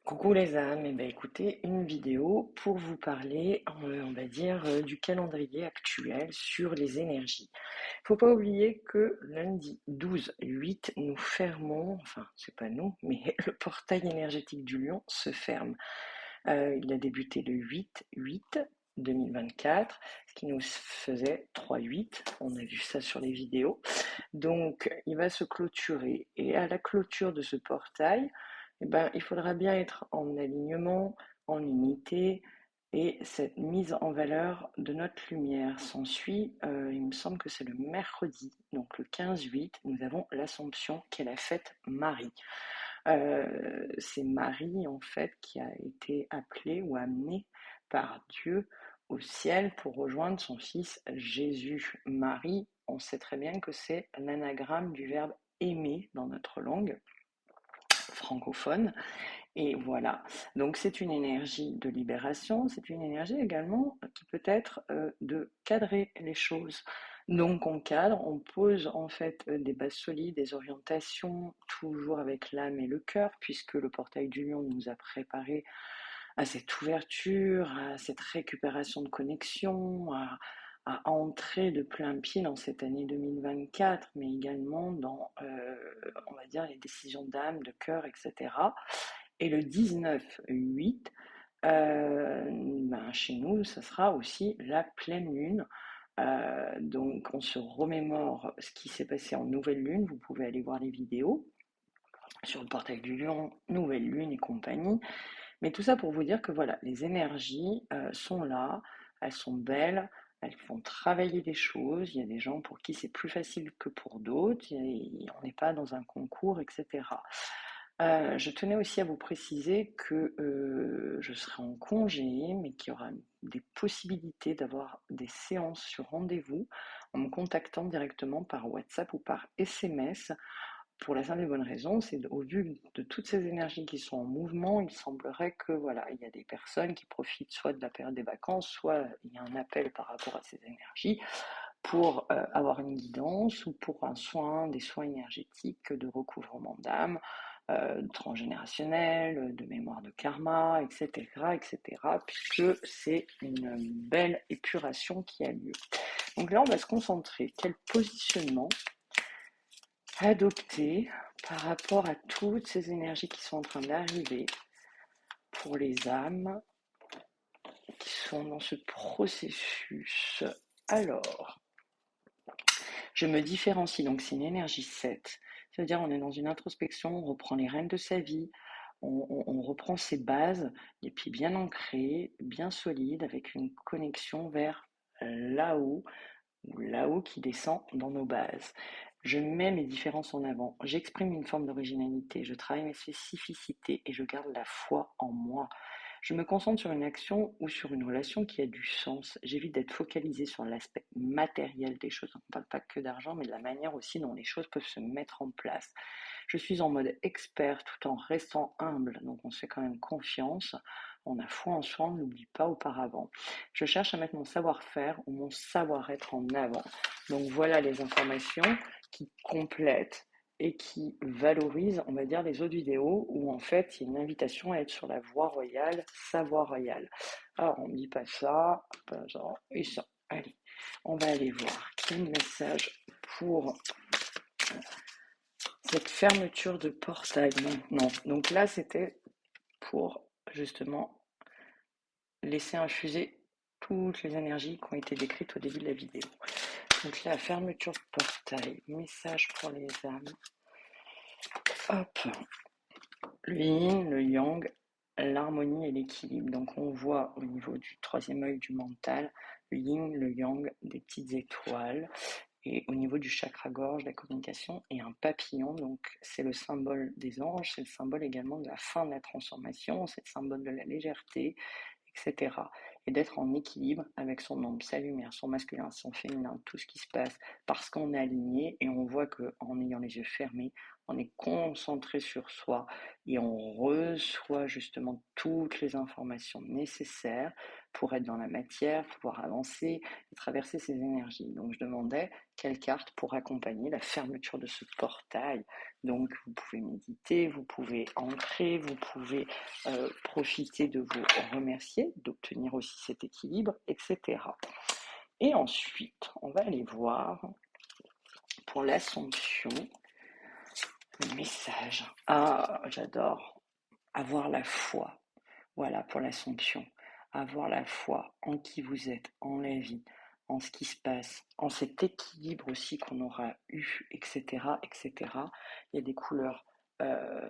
Coucou les âmes, écoutez, une vidéo pour vous parler, on va dire, du calendrier actuel sur les énergies. Faut pas oublier que lundi 12/8, nous fermons, enfin c'est pas nous, mais le portail énergétique du Lion se ferme. Il a débuté le 8/8 2024, ce qui nous faisait 3/8, on a vu ça sur les vidéos. Donc il va se clôturer et à la clôture de ce portail, il faudra bien être en alignement, en unité, et cette mise en valeur de notre lumière s'ensuit, il me semble que c'est le mercredi, donc le 15/8, nous avons l'Assomption qui est la fête Marie. C'est Marie en fait qui a été appelée ou amenée par Dieu au ciel pour rejoindre son fils Jésus. Marie, on sait très bien que c'est l'anagramme du verbe aimer dans notre langue francophone. Et voilà, donc c'est une énergie de libération, c'est une énergie également qui peut être de cadrer les choses. Donc on cadre, on pose en fait des bases solides, des orientations, toujours avec l'âme et le cœur, puisque le portail du lion nous a préparé à cette ouverture, à cette récupération de connexion, à entrer de plein pied dans cette année 2024, mais également dans, on va dire, les décisions d'âme, de cœur, etc. Et le 19/8, chez nous, ça sera aussi la pleine lune. Donc on se remémore ce qui s'est passé en nouvelle lune. Vous pouvez aller voir les vidéos sur le portail du lion, nouvelle lune et compagnie. Mais tout ça pour vous dire que voilà, les énergies sont là, elles sont belles, elles font travailler des choses. Il y a des gens pour qui c'est plus facile que pour d'autres. On n'est pas dans un concours, etc. Je tenais aussi à vous préciser que je serai en congé, mais qu'il y aura des possibilités d'avoir des séances sur rendez-vous en me contactant directement par WhatsApp ou par SMS. Pour la simple et bonne raison, c'est au vu de toutes ces énergies qui sont en mouvement, il semblerait que voilà, il y a des personnes qui profitent soit de la période des vacances, soit il y a un appel par rapport à ces énergies pour avoir une guidance ou pour un soin, des soins énergétiques de recouvrement d'âme, transgénérationnel, de mémoire de karma, etc., etc., puisque c'est une belle épuration qui a lieu. Donc là, on va se concentrer. Quel positionnement adopter par rapport à toutes ces énergies qui sont en train d'arriver pour les âmes qui sont dans ce processus? Alors, je me différencie, donc c'est une énergie 7. C'est-à-dire on est dans une introspection, on reprend les rênes de sa vie, on reprend ses bases, les pieds bien ancrés, bien solides, avec une connexion vers là-haut, ou là-haut qui descend dans nos bases. Je mets mes différences en avant, j'exprime une forme d'originalité, je travaille mes spécificités et je garde la foi en moi. Je me concentre sur une action ou sur une relation qui a du sens. J'évite d'être focalisée sur l'aspect matériel des choses. On ne parle pas que d'argent, mais de la manière aussi dont les choses peuvent se mettre en place. Je suis en mode expert tout en restant humble, donc on se fait quand même confiance. On a foi en soi, on n'oublie pas auparavant. Je cherche à mettre mon savoir-faire ou mon savoir-être en avant. Donc voilà les informations qui complètent et qui valorisent, on va dire, les autres vidéos où en fait il y a une invitation à être sur la voie royale, sa voie royale. Alors on ne dit pas ça, pas genre, et ça. Allez, on va aller voir quel message pour cette fermeture de portail maintenant. Donc là c'était pour justement laisser infuser toutes les énergies qui ont été décrites au début de la vidéo. Donc là, fermeture de portail, message pour les âmes. Hop, le yin, le yang, l'harmonie et l'équilibre. Donc on voit au niveau du troisième œil du mental, le yin, le yang, des petites étoiles. Et au niveau du chakra-gorge, la communication, et un papillon. Donc c'est le symbole des anges, c'est le symbole également de la fin de la transformation, c'est le symbole de la légèreté, etc. Et d'être en équilibre avec son ombre, sa lumière, son masculin, son féminin, tout ce qui se passe, parce qu'on est aligné et on voit qu'en ayant les yeux fermés, on est concentré sur soi et on reçoit justement toutes les informations nécessaires pour être dans la matière, pouvoir avancer et traverser ces énergies. Donc je demandais quelle carte pour accompagner la fermeture de ce portail. Donc vous pouvez méditer, vous pouvez ancrer, vous pouvez profiter de vous remercier, d'obtenir aussi cet équilibre, etc. Et ensuite, on va aller voir pour l'Assomption, le message. Ah, j'adore. Avoir la foi. Voilà pour l'Assomption. Avoir la foi en qui vous êtes, en la vie, en ce qui se passe, en cet équilibre aussi qu'on aura eu, etc., etc. Il y a des couleurs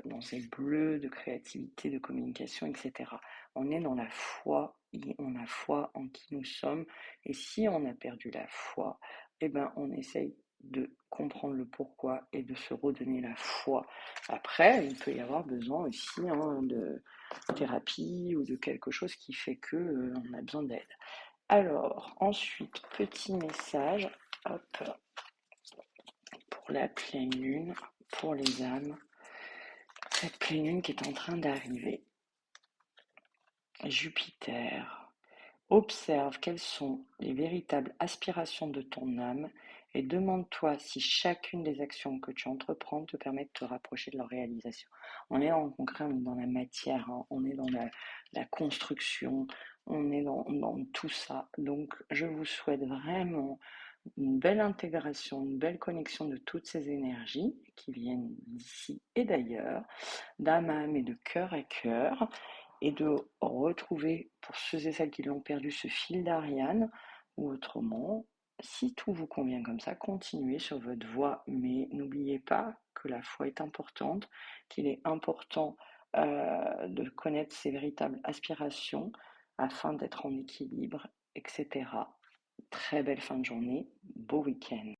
dans ces bleus de créativité, de communication, etc. On est dans la foi, on a foi en qui nous sommes. Et si on a perdu la foi, eh ben, on essaye de comprendre le pourquoi et de se redonner la foi. Après, il peut y avoir besoin aussi de thérapie ou de quelque chose qui fait que on a besoin d'aide. Alors, ensuite, petit message, hop, pour la pleine lune, pour les âmes. Cette pleine lune qui est en train d'arriver. Jupiter, observe quelles sont les véritables aspirations de ton âme et demande-toi si chacune des actions que tu entreprends te permet de te rapprocher de leur réalisation. On est en concret, on est dans la matière, hein, on est dans la construction, on est dans tout ça. Donc je vous souhaite vraiment une belle intégration, une belle connexion de toutes ces énergies qui viennent d'ici et d'ailleurs, d'âme à âme et de cœur à cœur, et de retrouver, pour ceux et celles qui l'ont perdu, ce fil d'Ariane, ou autrement, si tout vous convient comme ça, continuez sur votre voie, mais n'oubliez pas que la foi est importante, qu'il est important de connaître ses véritables aspirations afin d'être en équilibre, etc. Très belle fin de journée, beau week-end.